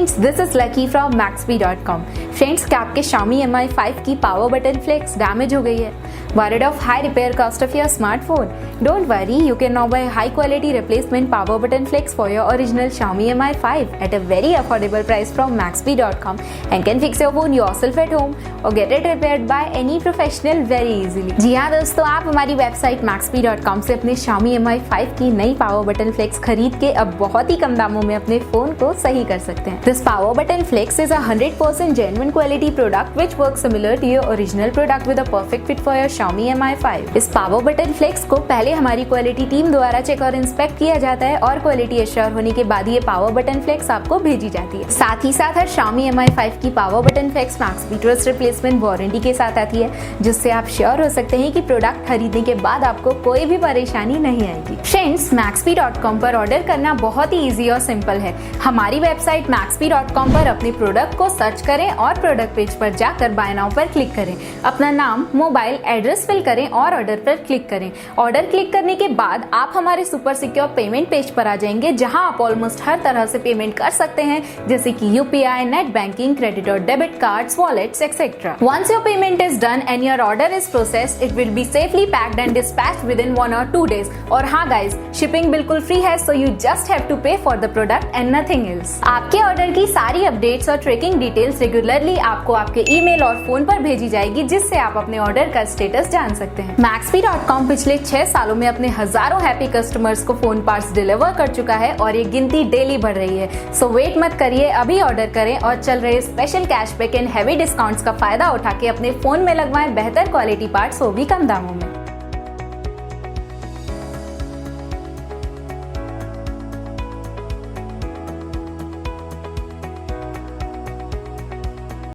Friends, this is lucky from Maxbhi.com। Friends, क्या आपके Xiaomi Mi 5 की पावर बटन फ्लेक्स डैमेज हो गई है? Worried of high repair cost of your smartphone? Don't worry, you can now buy high quality replacement power button flex for your original Xiaomi Mi 5 at a very affordable price from Maxbhi.com and can fix your phone yourself at home or get it repaired by any professional very easily। जी हाँ दोस्तों, आप हमारी website Maxbhi.com से अपने Xiaomi Mi 5 की नई power button flex खरीद के अब बहुत ही कम दामों में अपने फोन को सही कर सकते हैं। This power button flex is a 100% genuine quality product which works similar to your original product with a perfect fit for your Xiaomi Mi 5। इस पावर बटन फ्लेक्स को पहले हमारी क्वालिटी टीम द्वारा चेक और इंस्पेक्ट किया जाता है और क्वालिटी एश्योर होने के बाद ये पावर बटन फ्लेक्स आपको भेजी जाती है। साथ ही साथ हर Xiaomi Mi 5 की power button flex Maxbhi trust replacement warranty के साथ आती है, जिससे आप श्योर हो सकते हैं कि प्रोडक्ट खरीदने के बाद आपको कोई भी परेशानी नहीं आएगी। फ्रेंड्स, Maxbhi.com पर ऑर्डर करना बहुत ही इजी और सिंपल है। हमारी वेबसाइट Maxbhi.com पर अपने प्रोडक्ट को सर्च करें और प्रोडक्ट पेज पर जाकर बाय नाउ पर क्लिक करें। अपना नाम, मोबाइल एड्रेस फिल करें और ऑर्डर पर क्लिक करें। ऑर्डर क्लिक करने के बाद आप हमारे सुपर सिक्योर पेमेंट पेज पर आ जाएंगे, जहां आप ऑलमोस्ट हर तरह से पेमेंट कर सकते हैं, जैसे कि यूपीआई, नेट बैंकिंग, क्रेडिट और debit cards, wallets etcetera. Once your payment is done and your order is processed, it will be safely packed and dispatched within 1 or 2 days। और हाँ गाइज, शिपिंग बिल्कुल free है, so you just have to pay for the product and nothing else. आपके order की सारी updates और tracking details regularly आपको आपके ईमेल और फोन पर भेजी जाएगी, जिससे आप अपने ऑर्डर का स्टेटस जान सकते हैं। Maxbhi.com पिछले 6 सालों में अपने हजारों हैप्पी कस्टमर्स को फोन पार्ट्स डिलीवर कर चुका है और ये गिनती डेली बढ़ रही है। सो वेट मत करिए, अभी ऑर्डर करें और चल रहे special cashback and heavy discounts का फायदा उठा के अपने फोन में लगवाएं बेहतर क्वालिटी पार्ट्स, वो भी कम दामों में।